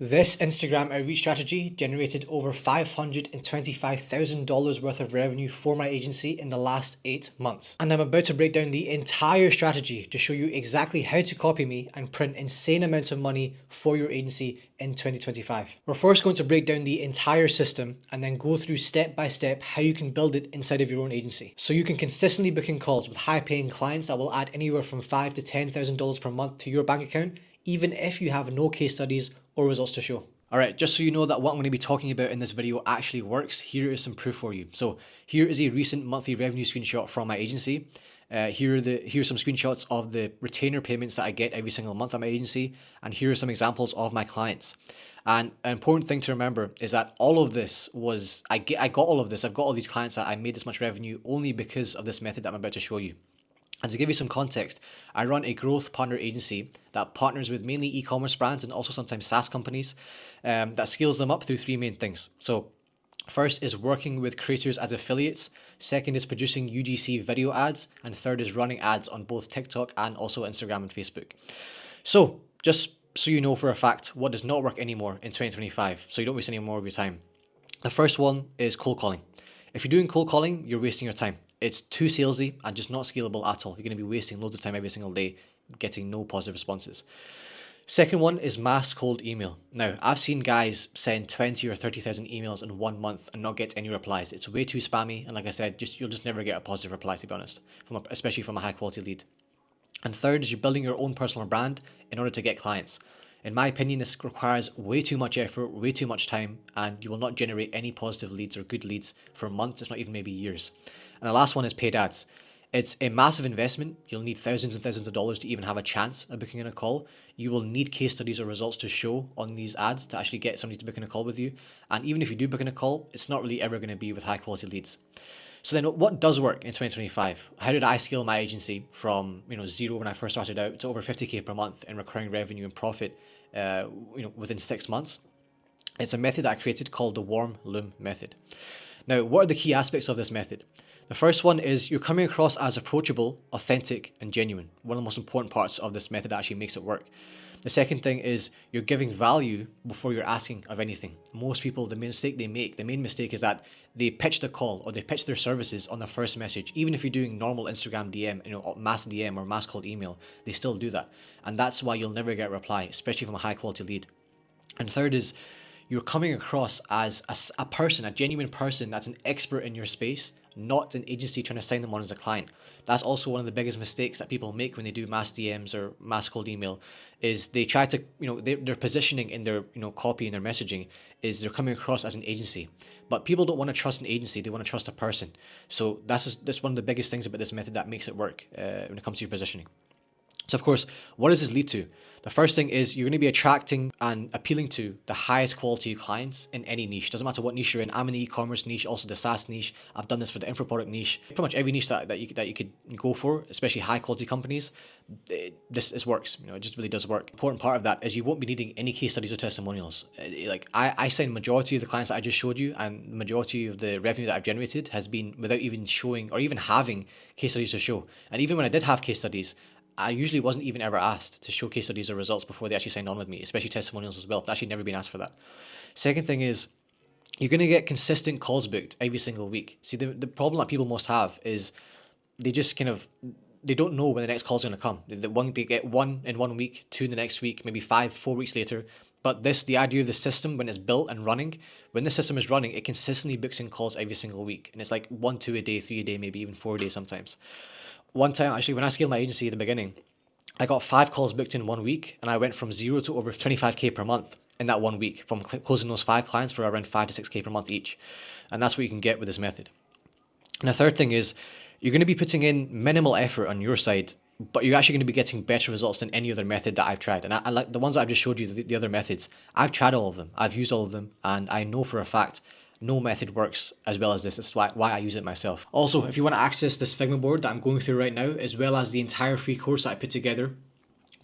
This Instagram outreach strategy generated over $525,000 worth of revenue for my agency in the last 8 months. And I'm about to break down the entire strategy to show you exactly how to copy me and print insane amounts of money for your agency in 2025. We're first going to break down the entire system and then go through step by step how you can build it inside of your own agency. So you can consistently book in calls with high paying clients that will add anywhere from $5,000 to $10,000 per month to your bank account, even if you have no case studies or results to show. Alright, just so you know that what I'm going to be talking about in this video actually works, here is some proof for you. So here is a recent monthly revenue screenshot from my agency. Here's some screenshots of the retainer payments that I get every single month at my agency, and here are some examples of my clients. And an important thing to remember is that all of this was, I got all of this, I've got all these clients that I made this much revenue only because of this method that I'm about to show you. And to give you some context, I run a growth partner agency that partners with mainly e-commerce brands and also sometimes SaaS companies that scales them up through three main things. So first is working with creators as affiliates, second is producing UGC video ads, and third is running ads on both TikTok and also Instagram and Facebook. So just so you know for a fact what does not work anymore in 2025, so you don't waste any more of your time. The first one is cold calling. If you're doing cold calling, you're wasting your time. It's too salesy and just not scalable at all. You're going to be wasting loads of time every single day getting no positive responses. Second one is mass cold email. Now, I've seen guys send 20 or 30,000 emails in 1 month and not get any replies. It's way too spammy, and like I said, you'll just never get a positive reply, to be honest, especially from a high quality lead. And third is you're building your own personal brand in order to get clients. In my opinion, this requires way too much effort, way too much time, and you will not generate any positive leads or good leads for months, if not even maybe years. And the last one is paid ads. It's a massive investment. You'll need thousands and thousands of dollars to even have a chance of booking in a call. You will need case studies or results to show on these ads to actually get somebody to book in a call with you. And even if you do book in a call, it's not really ever going to be with high quality leads. So then what does work in 2025? How did I scale my agency from zero when I first started out to over 50K per month in recurring revenue and profit within 6 months? It's a method that I created called the warm loom method. Now, what are the key aspects of this method? The first one is you're coming across as approachable, authentic, and genuine. One of the most important parts of this method that actually makes it work. The second thing is you're giving value before you're asking of anything. Most people, the main mistake is that they pitch the call or they pitch their services on the first message. Even if you're doing normal Instagram DM, mass DM or mass cold email, they still do that. And that's why you'll never get a reply, especially from a high quality lead. And third is you're coming across as a person, a genuine person that's an expert in your space, not an agency trying to sign them on as a client. That's also one of the biggest mistakes that people make when they do mass DMs or mass cold email, is they try to, their positioning in their, copy and their messaging is they're coming across as an agency. But people don't want to trust an agency, they want to trust a person. So that's one of the biggest things about this method that makes it work when it comes to your positioning. So of course, what does this lead to? The first thing is you're going to be attracting and appealing to the highest quality clients in any niche. Doesn't matter what niche you're in. I'm in the e-commerce niche, also the SaaS niche. I've done this for the info product niche. Pretty much every niche that you could go for, especially high quality companies, this works. It just really does work. Important part of that is you won't be needing any case studies or testimonials. Like I signed majority of the clients that I just showed you, and the majority of the revenue that I've generated has been without even showing or even having case studies to show. And even when I did have case studies, I usually wasn't even ever asked to show case studies or results before they actually signed on with me, especially testimonials as well. I've actually never been asked for that. Second thing is you're going to get consistent calls booked every single week. See, the problem that people most have is they just they don't know when the next call is going to come. They get one in 1 week, two in the next week, maybe 4 weeks later. But the idea of the system, when it's built and running, when the system is running, it consistently books in calls every single week. And it's like 1, 2 a day, 3 a day, maybe even 4 a day sometimes. One time, actually, when I scaled my agency at the beginning, I got 5 calls booked in 1 week, and I went from 0 to over 25K per month in that 1 week from closing those 5 clients for around 5 to 6K per month each. And that's what you can get with this method. And the third thing is you're going to be putting in minimal effort on your side, but you're actually going to be getting better results than any other method that I've tried. And I like the ones that I've just showed you, the other methods, I've tried all of them. I've used all of them, and I know for a fact no method works as well as this. That's why I use it myself. Also, if you want to access this Figma board that I'm going through right now, as well as the entire free course that I put together,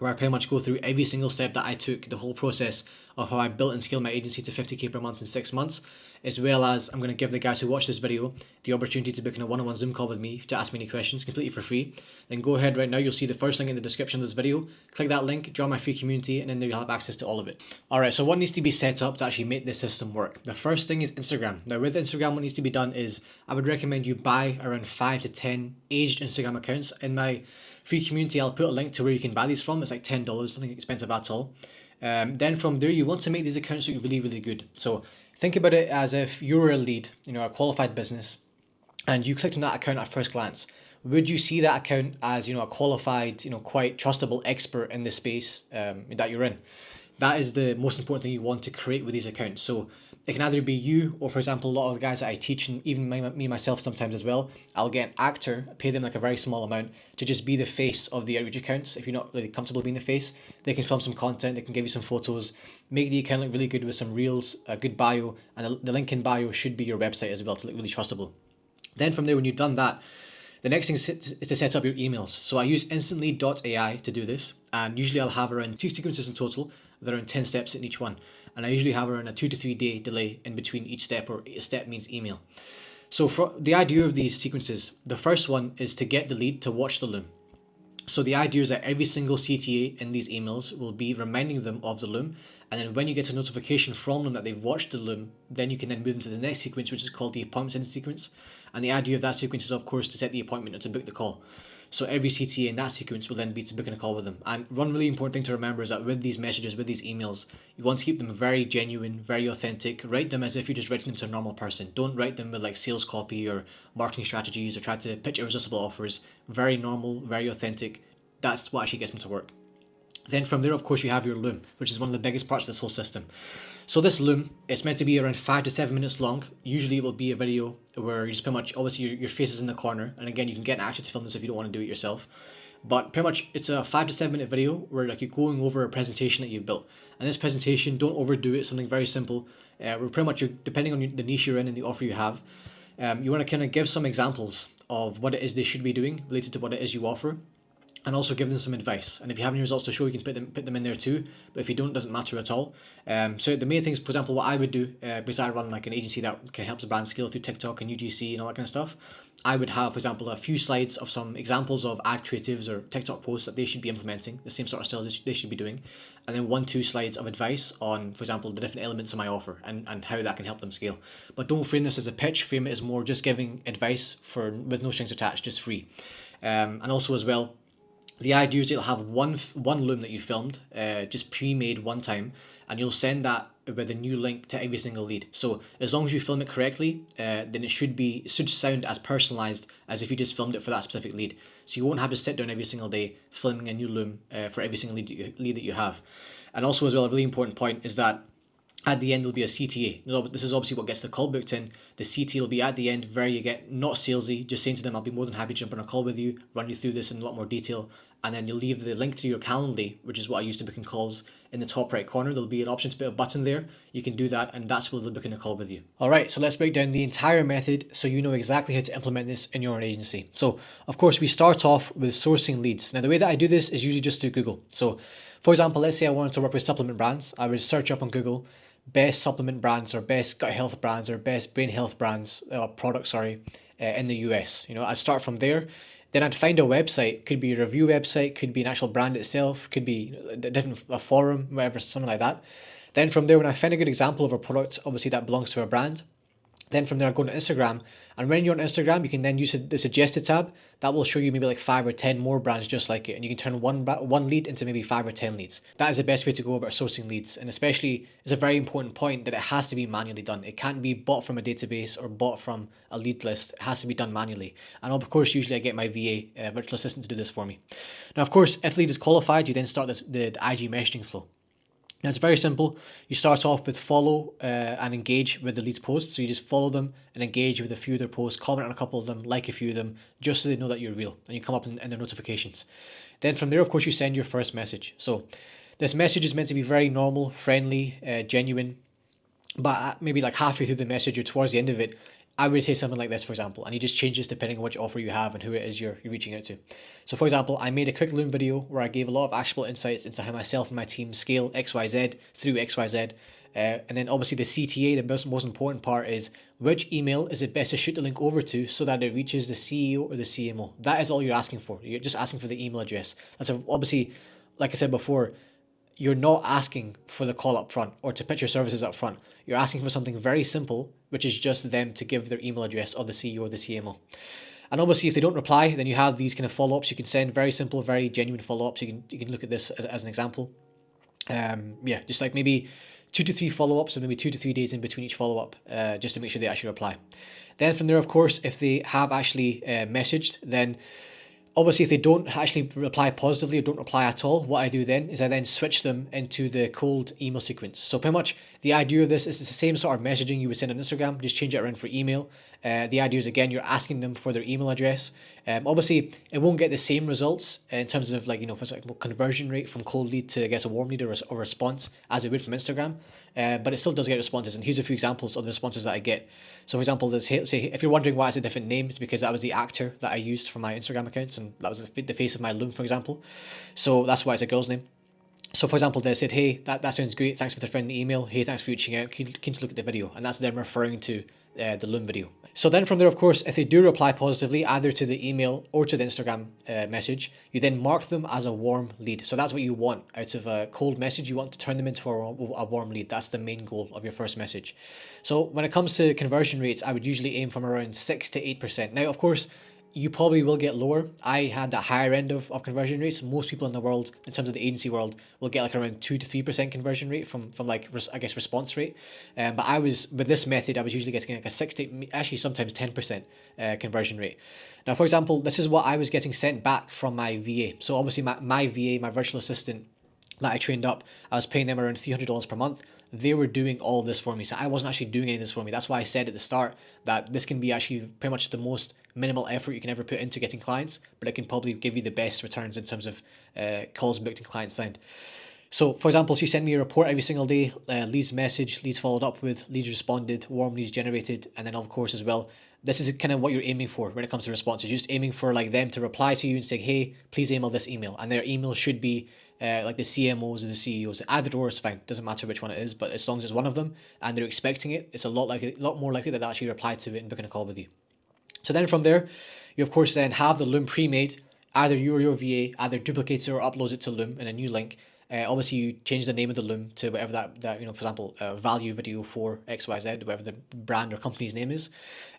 where I pretty much go through every single step that I took, the whole process of how I built and scaled my agency to 50K per month in 6 months, as well as I'm going to give the guys who watch this video the opportunity to book in a one-on-one Zoom call with me to ask me any questions completely for free. Then go ahead right now, you'll see the first link in the description of this video. Click that link, join my free community, and then there you'll have access to all of it. Alright, so what needs to be set up to actually make this system work? The first thing is Instagram. Now with Instagram, what needs to be done is I would recommend you buy around 5 to 10 aged Instagram accounts. In my free community, I'll put a link to where you can buy these from. It's like $10, nothing expensive at all. Then from there, you want to make these accounts look really, really good. So think about it as if you were a lead, a qualified business, and you clicked on that account at first glance. Would you see that account as, a qualified, quite trustable expert in the space that you're in? That is the most important thing you want to create with these accounts. So it can either be you, or for example, a lot of the guys that I teach, and even me myself sometimes as well, I'll get an actor, pay them like a very small amount to just be the face of the outreach accounts. If you're not really comfortable being the face, they can film some content, they can give you some photos, make the account look really good with some reels, a good bio, and the link in bio should be your website as well to look really trustable. Then from there, when you've done that, the next thing is to set up your emails. So I use instantly.ai to do this, and usually I'll have around 2 sequences in total. There are 10 steps in each one, and I usually have around a 2 to 3 day delay in between each step, or a step means email. So for the idea of these sequences, the first one is to get the lead to watch the loom. So the idea is that every single CTA in these emails will be reminding them of the loom, and then when you get a notification from them that they've watched the loom, then you can then move them to the next sequence, which is called the appointment setting sequence. And the idea of that sequence is, of course, to set the appointment and to book the call. So every CTA in that sequence will then be to booking a call with them. And one really important thing to remember is that with these messages, with these emails, you want to keep them very genuine, very authentic. Write them as if you're just writing them to a normal person. Don't write them with like sales copy or marketing strategies or try to pitch irresistible offers. Very normal, very authentic. That's what actually gets them to work. Then from there, of course, you have your loom, which is one of the biggest parts of this whole system. So this loom, it's meant to be around 5 to 7 minutes long. Usually it will be a video where you just pretty much, obviously your face is in the corner. And again, you can get an actor to film this if you don't want to do it yourself. But pretty much it's a 5 to 7 minute video where like you're going over a presentation that you've built. And this presentation, don't overdo it, something very simple. We're pretty much, depending on the niche you're in and the offer you have, you want to kind of give some examples of what it is they should be doing related to what it is you offer, and also give them some advice. And if you have any results to show, you can put them in there too. But if you don't, it doesn't matter at all. So the main things, for example, what I would do, because I run like an agency that can help the brand scale through TikTok and UGC and all that kind of stuff, I would have, for example, a few slides of some examples of ad creatives or TikTok posts that they should be implementing, the same sort of styles they should be doing, and then 1-2 slides of advice on, for example, the different elements of my offer and how that can help them scale. But don't frame this as a pitch, frame it as more just giving advice with no strings attached, just free. And also as well, the idea is you'll have one loom that you filmed, just pre-made one time, and you'll send that with a new link to every single lead. So as long as you film it correctly, then it should sound as personalized as if you just filmed it for that specific lead. So you won't have to sit down every single day filming a new loom for every single lead that you have. And also as well, a really important point is that at the end, there'll be a CTA. This is obviously what gets the call booked in. The CTA will be at the end, very, again, not salesy, just saying to them, I'll be more than happy to jump on a call with you, run you through this in a lot more detail. And then you'll leave the link to your Calendly, which is what I use to book in calls, in the top right corner. There'll be an option to put a button there. You can do that, and that's where they'll book in a call with you. All right, so let's break down the entire method so you know exactly how to implement this in your own agency. So, of course, we start off with sourcing leads. Now, the way that I do this is usually just through Google. So, for example, let's say I wanted to work with supplement brands. I would search up on Google best supplement brands or best gut health brands or best brain health brands products in the US. I'd start from there. Then I'd find a website, could be a review website, could be an actual brand itself, could be a forum, whatever, something like that. Then from there, when I find a good example of a product, obviously that belongs to a brand, then from there I go to Instagram, and when you're on Instagram, you can then use the suggested tab. That will show you maybe like 5 or 10 more brands just like it, and you can turn one lead into maybe 5 or 10 leads. That is the best way to go about sourcing leads, and especially it's a very important point that it has to be manually done. It can't be bought from a database or bought from a lead list. It has to be done manually, and of course usually I get my VA virtual assistant to do this for me. Now of course, if the lead is qualified, you then start the IG messaging flow. Now it's very simple. You start off with follow and engage with the lead's posts. So you just follow them and engage with a few of their posts, comment on a couple of them, like a few of them, just so they know that you're real and you come up in their notifications. Then from there, of course, you send your first message. So this message is meant to be very normal, friendly, genuine, but maybe like halfway through the message or towards the end of it, I would say something like this, for example, and you just change this depending on which offer you have and who it is you're reaching out to. So for example, I made a quick Loom video where I gave a lot of actionable insights into how myself and my team scale XYZ through XYZ. And then obviously the CTA, the most important part is which email is it best to shoot the link over to so that it reaches the CEO or the CMO. That is all you're asking for. You're just asking for the email address. Obviously, like I said before, you're not asking for the call up front or to pitch your services up front. You're asking for something very simple, which is just them to give their email address of the CEO or the CMO. And obviously, if they don't reply, then you have these kind of follow-ups you can send, very simple, very genuine follow-ups. You can look at this as an example. Yeah, just like maybe 2 to 3 follow-ups, or maybe 2 to 3 days in between each follow-up, just to make sure they actually reply. Then from there, of course, if they have actually messaged, then obviously, if they don't actually reply positively or don't reply at all, what I do then is I then switch them into the cold email sequence. So pretty much the idea of this is it's the same sort of messaging you would send on Instagram, just change it around for email. The idea is, again, you're asking them for their email address. Obviously, it won't get the same results in terms of, like, for example, conversion rate from cold lead to, I guess, a warm lead or response as it would from Instagram. But it still does get responses. And here's a few examples of the responses that I get. So for example, say if you're wondering why it's a different name, it's because that was the actor that I used for my Instagram accounts, and that was the face of my Loom, for example. So that's why it's a girl's name. So for example, they said, hey, that sounds great. Thanks for the friendly email. Hey, thanks for reaching out. Keen to look at the video. And that's them referring to the Loom video. So then from there, of course, if they do reply positively, either to the email or to the Instagram message, you then mark them as a warm lead. So that's what you want out of a cold message. You want to turn them into a warm lead. That's the main goal of your first message. So when it comes to conversion rates, I would usually aim from around 6 to 8%. Now, of course, you probably will get lower. I had that higher end of conversion rates. Most people in the world, in terms of the agency world, will get like around 2 to 3% conversion rate from like, I guess, response rate. But I was, with this method, I was usually getting like a 6 to, actually sometimes 10% conversion rate. Now, for example, this is what I was getting sent back from my VA. So obviously my VA, my virtual assistant that I trained up, I was paying them around $300 per month. They were doing all of this for me. So I wasn't actually doing any of this for me. That's why I said at the start that this can be actually pretty much the most minimal effort you can ever put into getting clients, but it can probably give you the best returns in terms of calls booked and clients signed. So for example, she sent me a report every single day, leads messaged, leads followed up with, leads responded, warm leads generated, and then of course as well, this is kind of what you're aiming for when it comes to responses. You're just aiming for like them to reply to you and say, hey, please email this email. And their email should be like the CMOs or the CEOs. Either or is fine. Doesn't matter which one it is, but as long as it's one of them and they're expecting it, it's a lot more likely that they'll actually reply to it and booking a call with you. So then from there, you of course then have the Loom pre-made. Either you or your VA either duplicates it or uploads it to Loom in a new link. Obviously, you change the name of the Loom to whatever that for example, value video for XYZ, whatever the brand or company's name is.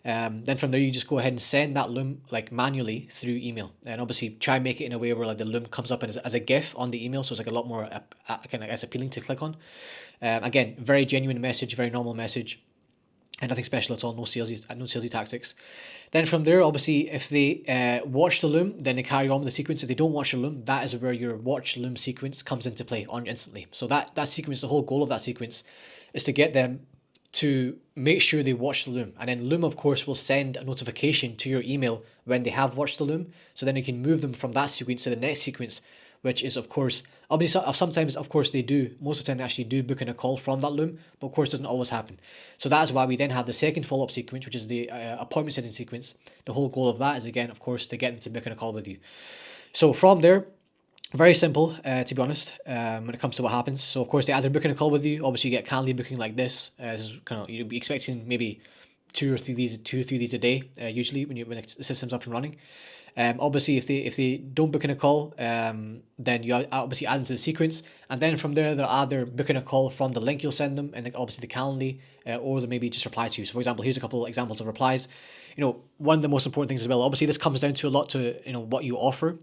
Then from there, you just go ahead and send that Loom like manually through email, and obviously try and make it in a way where like the Loom comes up as a GIF on the email, so it's like a lot more kind of, I guess, appealing to click on. Again, very genuine message, very normal message. And nothing special at all, no salesy tactics. Then from there, obviously, if they watch the Loom, then they carry on with the sequence. If they don't watch the Loom, that is where your watch Loom sequence comes into play on instantly. So that sequence, the whole goal of that sequence is to get them to make sure they watch the Loom. And then Loom, of course, will send a notification to your email when they have watched the Loom. So then you can move them from that sequence to the next sequence, which is, of course, obviously sometimes, of course, they do. Most of the time, they actually do book in a call from that Loom, but of course, doesn't always happen. So that is why we then have the second follow-up sequence, which is the appointment setting sequence. The whole goal of that is, again, of course, to get them to book in a call with you. So from there, very simple, to be honest, when it comes to what happens. So, of course, they either book in a call with you. Obviously, you get Calendly booking like this. This is kind of, you'd be expecting maybe two or three of these a day, usually when the system's up and running. Obviously, if they don't book in a call, then you obviously add them to the sequence, and then from there they'll either book in a call from the link you'll send them, and then obviously the Calendly, or they'll maybe just reply to you. So, for example, here's a couple examples of replies. One of the most important things as well. Obviously, this comes down to a lot to what you offer.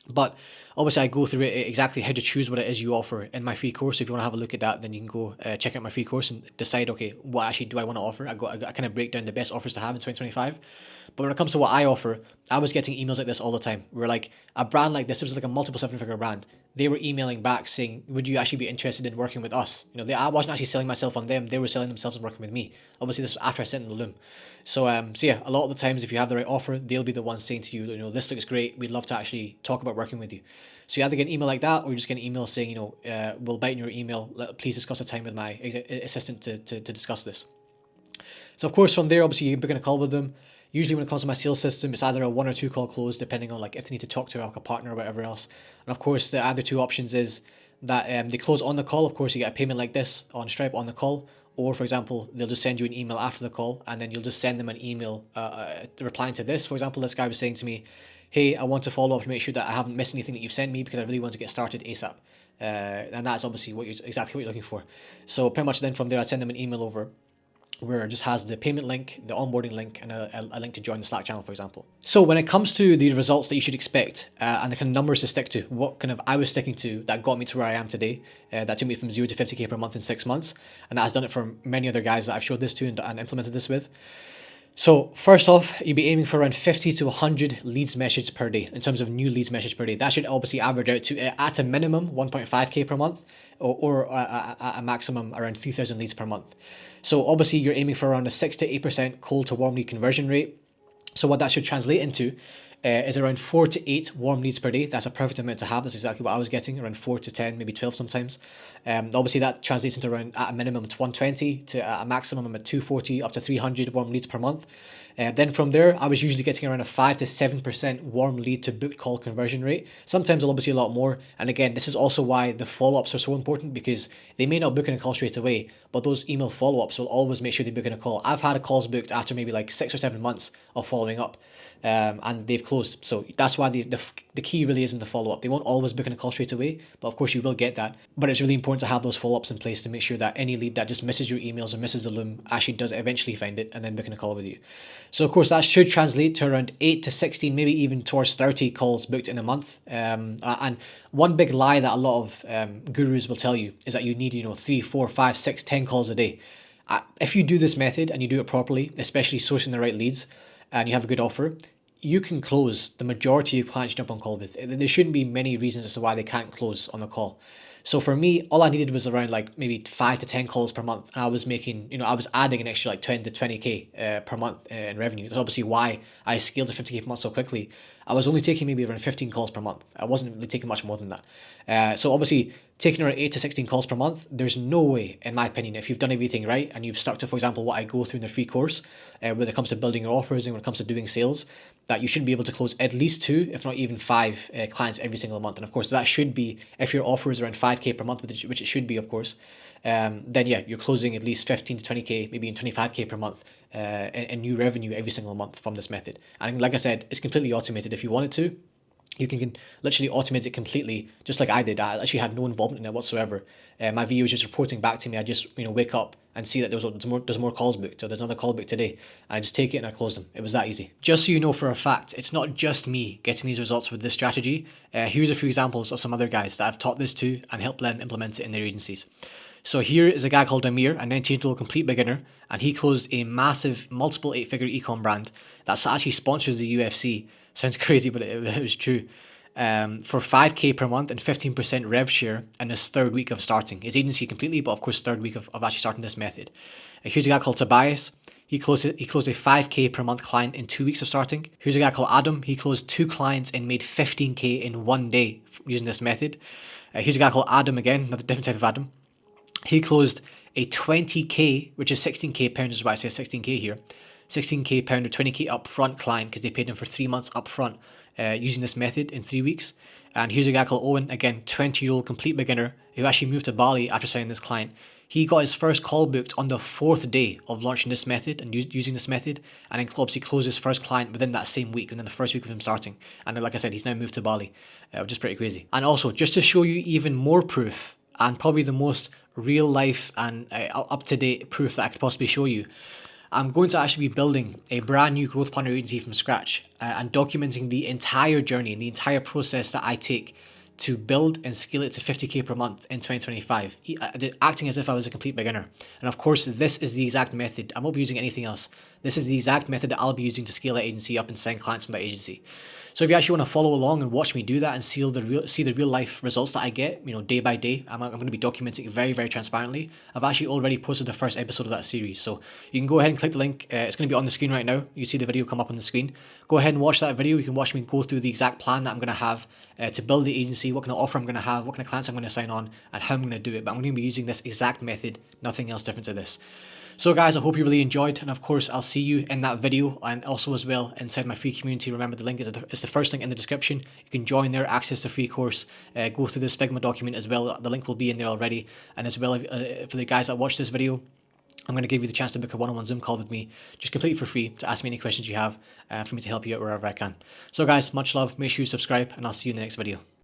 But obviously, I go through it exactly how to choose what it is you offer in my free course. If you want to have a look at that, then you can go check out my free course and decide, okay, what actually do I want to offer? I kind of break down the best offers to have in 2025. But when it comes to what I offer, I was getting emails like this all the time. Where like a brand like this, it was like a multiple 7-figure brand. They were emailing back saying, would you actually be interested in working with us? I wasn't actually selling myself on them. They were selling themselves and working with me. Obviously, this was after I sent them the Loom. So yeah, a lot of the times, if you have the right offer, they'll be the ones saying to you, this looks great. We'd love to actually talk about working with you. So you either get an email like that, or you just get an email saying, we'll bite in your email. Please discuss a time with my assistant to discuss this. So of course from there, obviously you book in a call with them. Usually when it comes to my sales system, it's either a 1 or 2 call close, depending on like if they need to talk to like a partner or whatever else. And of course the other two options is that they close on the call. Of course you get a payment like this on Stripe on the call. Or for example, they'll just send you an email after the call, and then you'll just send them an email replying to this. For example, this guy was saying to me, hey, I want to follow up to make sure that I haven't missed anything that you've sent me because I really want to get started ASAP. And that's obviously exactly what you're looking for. So pretty much then from there, I send them an email over where it just has the payment link, the onboarding link, and a link to join the Slack channel, for example. So when it comes to the results that you should expect and the kind of numbers to stick to, what kind of I was sticking to that got me to where I am today, that took me from 0 to 50K per month in 6 months, and that has done it for many other guys that I've showed this to and implemented this with. So first off, you'll be aiming for around 50 to 100 leads messaged per day in terms of new leads messaged per day. That should obviously average out to at a minimum 1.5K per month or a maximum around 3,000 leads per month. So obviously you're aiming for around a 6 to 8% cold to warm lead conversion rate. So what that should translate into is around 4 to 8 warm leads per day. That's a perfect amount to have. That's exactly what I was getting, around 4 to 10, maybe 12 sometimes. Obviously that translates into around at a minimum to 120 to a maximum of 240 up to 300 warm leads per month. Then from there, I was usually getting around a 5 to 7% warm lead to booked call conversion rate. Sometimes obviously a lot more. And again, this is also why the follow-ups are so important, because they may not book in a call straight away, but those email follow-ups will always make sure they book in a call. I've had calls booked after maybe like 6 or 7 months of following up. And they've closed. So that's why the key really is in the follow-up. They won't always book in a call straight away, but of course you will get that. But it's really important to have those follow-ups in place to make sure that any lead that just misses your emails or misses the loom actually does eventually find it and then book in a call with you. So of course that should translate to around 8 to 16, maybe even towards 30 calls booked in a month. And one big lie that a lot of gurus will tell you is that you need 3, 4, 5, 6, 10 calls a day. If you do this method and you do it properly, especially sourcing the right leads, and you have a good offer, you can close the majority of clients you jump on call with. There shouldn't be many reasons as to why they can't close on the call. So for me, all I needed was around like maybe 5 to 10 calls per month. And I was making, I was adding an extra like 10 to 20K per month in revenue. That's obviously why I scaled to 50K per month so quickly. I was only taking maybe around 15 calls per month. I wasn't really taking much more than that. So obviously taking around 8 to 16 calls per month, there's no way, in my opinion, if you've done everything right and you've stuck to, for example, what I go through in the free course, when it comes to building your offers and when it comes to doing sales, that you should be able to close at least 2, if not even 5 clients every single month. And of course, that should be, if your offer is around 5K per month, which it should be, of course, then yeah, you're closing at least 15 to 20K, maybe even 25K per month in new revenue every single month from this method. And like I said, it's completely automated. If you wanted to, you can literally automate it completely, just like I did. I actually had no involvement in it whatsoever. My VA was just reporting back to me. I just wake up and see that there's more calls booked, or there's another call booked today. And I just take it and I close them. It was that easy. Just so you know for a fact, it's not just me getting these results with this strategy. Here's a few examples of some other guys that I've taught this to and helped them implement it in their agencies. So here is a guy called Amir, a 19-year-old complete beginner, and he closed a massive multiple 8-figure ecom brand that actually sponsors the UFC. Sounds crazy, but it was true. For 5K per month and 15% rev share in his 3rd week of starting his agency completely, but of course 3rd week of actually starting this method. Here's a guy called Tobias. He closed a 5K per month client in 2 weeks of starting. Here's a guy called Adam. He closed 2 clients and made 15K in 1 day using this method. Here's a guy called Adam again, another different type of Adam. He closed a 20K, which is 16K pounds, is why I say 16K here. 16K pound or 20K upfront client because they paid him for 3 months upfront using this method in 3 weeks. And here's a guy called Owen, again, 20-year-old complete beginner who actually moved to Bali after signing this client. He got his first call booked on the 4th day of launching this method and using this method, and then obviously closed his first client within that same week, within the 1st week of him starting. And like I said, he's now moved to Bali, which is pretty crazy. And also, just to show you even more proof, and probably the most real life and up-to-date proof that I could possibly show you, I'm going to actually be building a brand new growth partner agency from scratch and documenting the entire journey and the entire process that I take to build and scale it to 50K per month in 2025, acting as if I was a complete beginner. And of course, this is the exact method. I won't be using anything else. This is the exact method that I'll be using to scale that agency up and sign clients from that agency. So if you actually want to follow along and watch me do that and see the real life results that I get, day by day, I'm going to be documenting it very, very transparently. I've actually already posted the first episode of that series. So you can go ahead and click the link. It's going to be on the screen right now. You see the video come up on the screen. Go ahead and watch that video. You can watch me go through the exact plan that I'm going to have to build the agency, what kind of offer I'm going to have, what kind of clients I'm going to sign on, and how I'm going to do it. But I'm going to be using this exact method, nothing else different to this. So guys, I hope you really enjoyed, and of course I'll see you in that video, and also as well inside my free community. Remember, the link is the first link in the description. You can join there, access the free course, go through this Figma document as well. The link will be in there already. And as well, for the guys that watch this video, I'm going to give you the chance to book a one-on-one Zoom call with me, just completely for free, to ask me any questions you have, for me to help you out wherever I can. So guys, much love, make sure you subscribe, and I'll see you in the next video.